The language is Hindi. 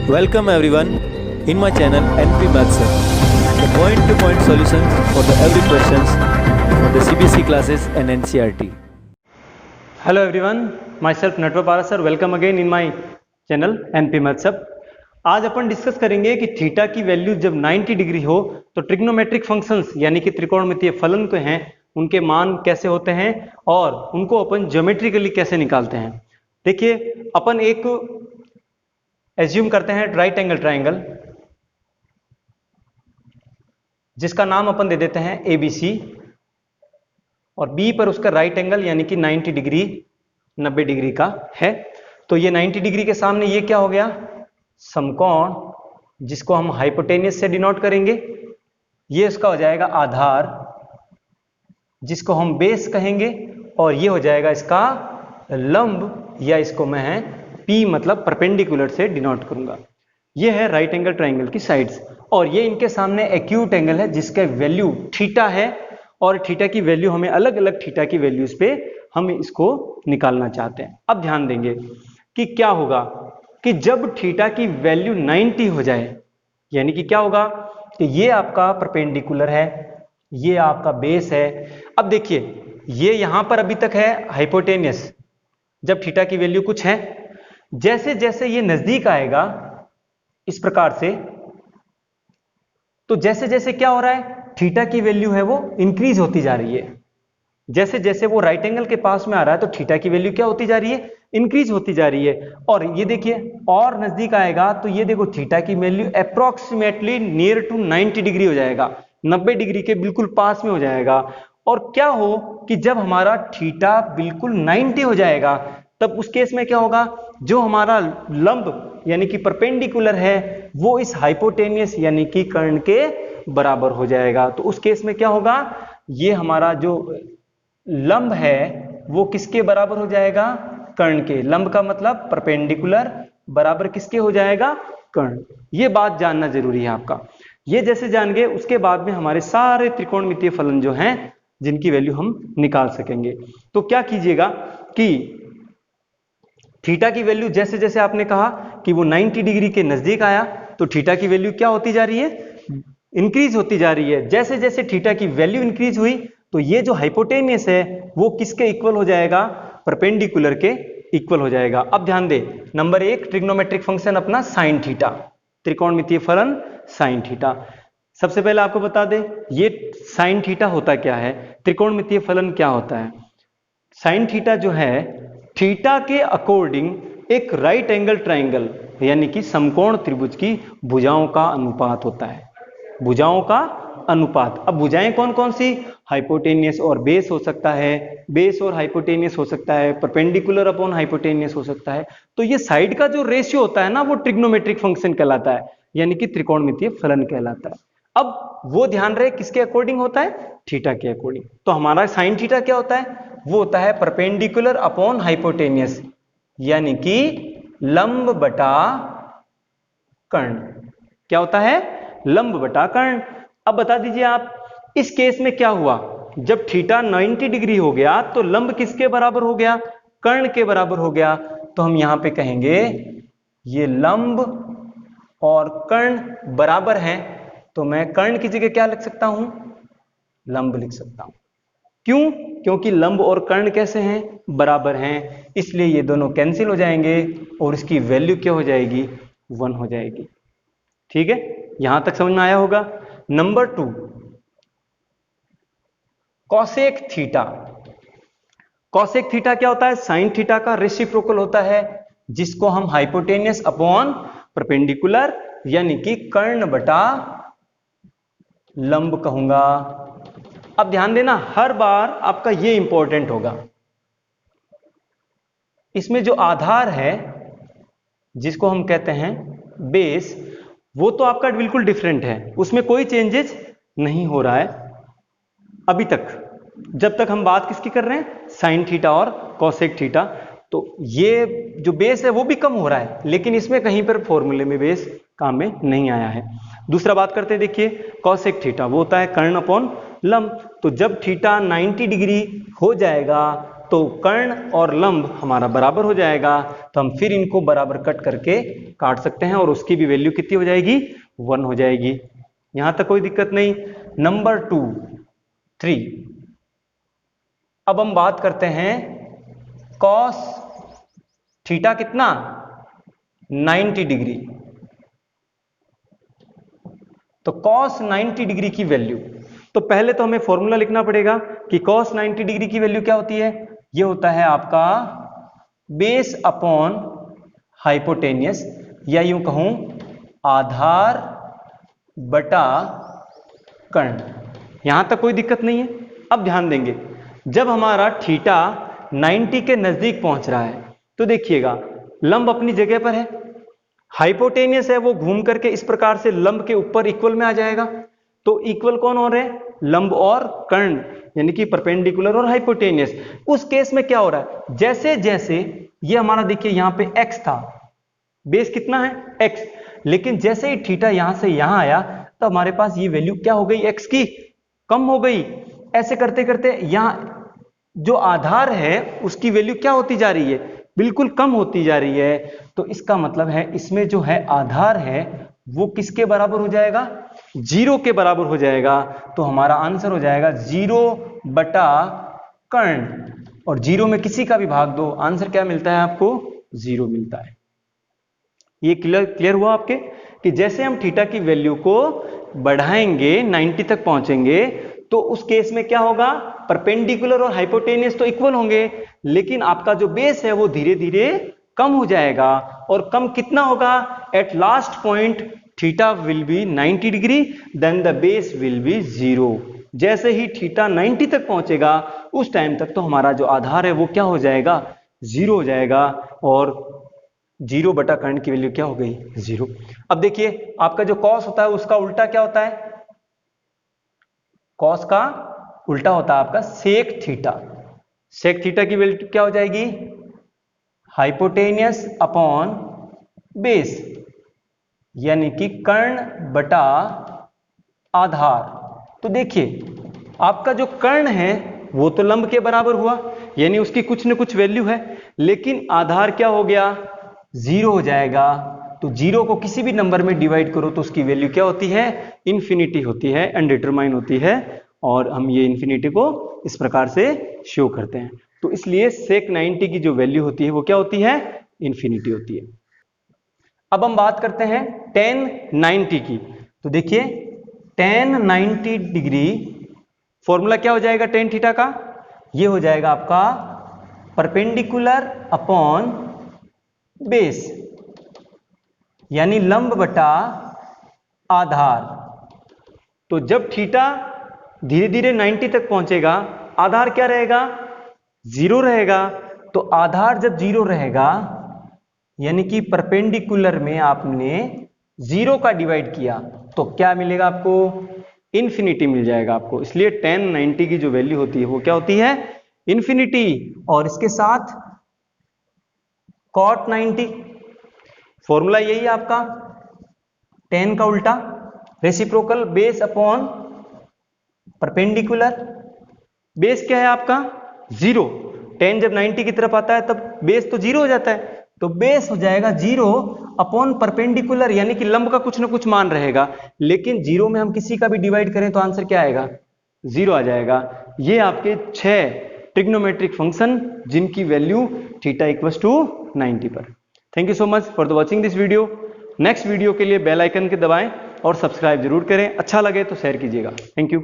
Welcome everyone in my channel NP Maths, the point-to-point solutions for the every questions for the CBSE classes and NCERT. Hello everyone, myself Natwa Parasar. Welcome again in my channel NP Maths. आज अपन डिस्कस करेंगे कि थीटा की वैल्यू जब 90 डिग्री हो तो ट्रिग्नोमेट्रिक फंक्शंस यानी कि त्रिकोणमितीय फलन के हैं उनके मान कैसे होते हैं और उनको अपन ज्योमेट्रिकली कैसे निकालते हैं। देखिए अपन एक एज्यूम करते हैं राइट एंगल ट्राइंगल जिसका नाम अपन दे देते हैं ABC और B पर उसका राइट एंगल यानी कि 90 डिग्री 90 डिग्री का है। तो ये 90 डिग्री के सामने ये क्या हो गया, समकोण, जिसको हम हाइपोटेनियस से डिनोट करेंगे। ये उसका हो जाएगा आधार जिसको हम बेस कहेंगे और ये हो जाएगा इसका लंब या इसको मैं P मतलब परपेंडिकुलर से डिनोट करूंगा। ये है राइट एंगल ट्राइंगल की साइड्स और ये इनके सामने एक्यूट एंगल है जिसका वैल्यू थीटा है और थीटा की वैल्यू हमें अलग अलग थीटा की वैल्यूज पे हम इसको निकालना चाहते हैं। अब ध्यान देंगे कि क्या होगा कि जब थीटा की वैल्यू 90 हो जाए यानी कि क्या होगा कि ये आपका परपेंडिकुलर है, ये आपका बेस है। अब देखिए ये यहां पर अभी तक है हाइपोटेनियस जब थीटा की वैल्यू कुछ है, जैसे जैसे ये नजदीक आएगा इस प्रकार से, तो जैसे जैसे क्या हो रहा है थीटा की वैल्यू है वो इंक्रीज होती जा रही है। जैसे जैसे वो राइट एंगल के पास में आ रहा है तो थीटा की वैल्यू क्या होती जा रही है, इंक्रीज होती जा रही है। और ये देखिए और नजदीक आएगा तो ये देखो थीटा की value approximately near to 90 degree हो जाएगा, 90 डिग्री के बिल्कुल पास में हो जाएगा। और क्या हो कि जब हमारा थीटा बिल्कुल 90 हो जाएगा तब उस केस में क्या होगा, जो हमारा लंब यानी कि परपेंडिकुलर है वो इस हाइपोटेनियस यानी कि कर्ण के बराबर हो जाएगा। तो उस केस में क्या होगा, ये हमारा जो लंब है वो किसके बराबर हो जाएगा, कर्ण के। लंब का मतलब परपेंडिकुलर बराबर किसके हो जाएगा, कर्ण। ये बात जानना जरूरी है आपका। ये जैसे जान गए उसके बाद में हमारे सारे त्रिकोणमितीय फलन जो हैं जिनकी वैल्यू हम निकाल सकेंगे। तो क्या कीजिएगा कि थीटा की वैल्यू जैसे जैसे आपने कहा कि वो 90 डिग्री के नजदीक आया तो थीटा की वैल्यू क्या होती जा रही है, इंक्रीज होती जा रही है। जैसे जैसे थीटा की वैल्यू इंक्रीज हुई तो ये जो हाइपोटेनियस है वो किसके इक्वल हो जाएगा, परपेंडिकुलर के इक्वल हो जाएगा। अब ध्यान दे, नंबर 1 ट्रिग्नोमेट्रिक फंक्शन अपना साइन थीटा, त्रिकोणमितीय फलन साइन थीटा। सबसे पहले आपको बता दे ये साइन थीटा होता क्या है, त्रिकोणमितीय फलन क्या होता है। साइन थीटा जो है थीटा के अकॉर्डिंग एक राइट एंगल ट्राइंगल यानी कि समकोण त्रिभुज की भुजाओं का अनुपात होता है, भुजाओं का अनुपात। अब भुजाएं कौन कौन सी, हाइपोटेनियस और बेस हो सकता है, बेस और हाइपोटेनियस हो सकता है, परपेंडिकुलर अपॉन हाइपोटेनियस हो सकता है। तो ये साइड का जो रेशियो होता है ना वो ट्रिग्नोमेट्रिक फंक्शन कहलाता है यानी कि त्रिकोणमितीय फलन कहलाता है। अब वो ध्यान रहे किसके अकॉर्डिंग होता है, थीटा के अकॉर्डिंग। तो हमारा साइन थीटा क्या होता है, वो होता है परपेंडिकुलर अपॉन हाइपोटेनियस यानी कि लंब बटा कर्ण। क्या होता है, लंब बटा कर्ण। अब बता दीजिए आप इस केस में क्या हुआ, जब थीटा 90 डिग्री हो गया तो लंब किसके बराबर हो गया, कर्ण के बराबर हो गया। तो हम यहां पे कहेंगे ये लंब और कर्ण बराबर हैं, तो मैं कर्ण की जगह क्या लिख सकता हूं, लंब लिख सकता हूं। क्यों, क्योंकि लंब और कर्ण कैसे हैं, बराबर हैं, इसलिए ये दोनों कैंसिल हो जाएंगे और इसकी वैल्यू क्या हो जाएगी, 1 हो जाएगी। ठीक है, यहां तक समझ में आया होगा। Number 2 cosec theta. Cosec theta क्या होता है, साइन थीटा का रेसिप्रोकल होता है जिसको हम हाइपोटेनियस अपॉन परपेंडिकुलर यानी कि कर्ण बटा लंब कहूंगा। अब ध्यान देना हर बार आपका ये इंपॉर्टेंट होगा, इसमें जो आधार है जिसको हम कहते हैं बेस, वो तो आपका बिल्कुल डिफरेंट है, उसमें कोई चेंजेस नहीं हो रहा है अभी तक, जब तक हम बात किसकी कर रहे हैं, साइन थीटा और कॉसेक थीटा। तो ये जो बेस है वो भी कम हो रहा है, लेकिन इसमें कहीं पर फॉर्मूले में बेस काम में नहीं आया है। दूसरा बात करते हैं, देखिए कॉसेक थीटा वो होता है कर्ण अपॉन लंब। तो जब थीटा 90 डिग्री हो जाएगा तो तो कर्ण और लंब हमारा बराबर हो जाएगा, तो हम फिर इनको बराबर कट करके काट सकते हैं और उसकी भी वैल्यू कितनी हो जाएगी, 1 हो जाएगी। यहां तक कोई दिक्कत नहीं। नंबर 2, 3। अब हम बात करते हैं कॉस थीटा कितना, 90 डिग्री। तो कॉस 90 डिग्री की वैल्यू, तो पहले तो हमें फॉर्मूला लिखना पड़ेगा कि कॉस 90 डिग्री की वैल्यू क्या होती है। ये होता है आपका बेस अपॉन हाइपोटेनियस, या यूं कहूं आधार बटा कर्ण। यहां तक कोई दिक्कत नहीं है। अब ध्यान देंगे, जब हमारा थीटा 90 के नजदीक पहुंच रहा है तो देखिएगा लंब अपनी जगह पर है, हाइपोटेनियस है वो घूम करके इस प्रकार से लंब के ऊपर इक्वल में आ जाएगा। तो इक्वल कौन हो रहे हैं, लंब और कर्ण, यानी कि परपेंडिकुलर और हाइपोटेनियस। उस केस में क्या हो रहा है, जैसे जैसे ये हमारा देखिए यहां पे x था, बेस कितना है x, लेकिन जैसे ही थीटा यहां से यहां आया तो हमारे पास ये वैल्यू क्या हो गई, x की कम हो गई। ऐसे करते करते यहां जो आधार है उसकी वैल्यू क्या होती जा रही है, बिल्कुल कम होती जा रही है। तो इसका मतलब है इसमें जो है आधार है वो किसके बराबर हो जाएगा, 0 के बराबर हो जाएगा। तो हमारा आंसर हो जाएगा 0 बटा कर्ण, और 0 में किसी का भी भाग दो, आंसर क्या मिलता है आपको, 0 मिलता है। ये क्लियर हुआ आपके कि जैसे हम थीटा की वैल्यू को बढ़ाएंगे 90 तक पहुंचेंगे तो उस केस में क्या होगा, परपेंडिकुलर और हाइपोटेनियस तो इक्वल होंगे, लेकिन आपका जो बेस है वो धीरे धीरे कम हो जाएगा। और कम कितना होगा, at last point theta will be 90 degree, then the base will be 0। जैसे ही थीटा 90 तक पहुंचेगा उस टाइम तक तो हमारा जो आधार है वो क्या हो जाएगा, 0 हो जाएगा, और 0 बटा कर्ण की वैल्यू क्या हो गई, 0। अब देखिए आपका जो कॉस होता है उसका उल्टा क्या होता है, कॉस का उल्टा होता है आपका सेक थीटा। सेक थीटा की वैल्यू क्या हो जाएगी, हाइपोटेनियस अपॉन बेस, यानी कि कर्ण बटा आधार। तो देखिए आपका जो कर्ण है वो तो लंब के बराबर हुआ, यानी उसकी कुछ न कुछ वैल्यू है, लेकिन आधार क्या हो गया, 0 हो जाएगा। तो 0 को किसी भी नंबर में डिवाइड करो तो उसकी वैल्यू क्या होती है, इन्फिनिटी होती है, अनडिटरमाइन होती है, और हम ये इन्फिनिटी को इस प्रकार से शो करते हैं। तो इसलिए सेक 90 की जो वैल्यू होती है वो क्या होती है, इन्फिनिटी होती है। अब हम बात करते हैं tan 90 की। तो देखिए tan 90 डिग्री फॉर्मूला क्या हो जाएगा tan थीटा का, ये हो जाएगा आपका परपेंडिकुलर अपॉन बेस, यानी लंब बटा आधार। तो जब थीटा धीरे धीरे 90 तक पहुंचेगा आधार क्या रहेगा, 0 रहेगा। तो आधार जब 0 रहेगा यानी कि परपेंडिकुलर में आपने 0 का डिवाइड किया तो क्या मिलेगा आपको, इन्फिनिटी मिल जाएगा आपको। इसलिए tan 90 की जो वैल्यू होती है वो क्या होती है, इन्फिनिटी। और इसके साथ cot 90 फॉर्मूला यही है आपका, tan का उल्टा, reciprocal base upon perpendicular. Base क्या है आपका, 0। tan जब 90 की तरफ आता है तब बेस तो 0 हो जाता है, तो बेस हो जाएगा 0 अपॉन परपेंडिकुलर, यानी कि लंब का कुछ ना कुछ मान रहेगा, लेकिन 0 में हम किसी का भी डिवाइड करें तो आंसर क्या आएगा, 0 आ जाएगा। ये आपके 6 ट्रिग्नोमेट्रिक फंक्शन जिनकी वैल्यू थीटा इक्वल्स टू 90 पर। Thank you so much for the watching this video. Next video के लिए बेल आइकन के दबाएं और सब्सक्राइब जरूर करें। अच्छा लगे तो शेयर कीजिएगा। Thank you.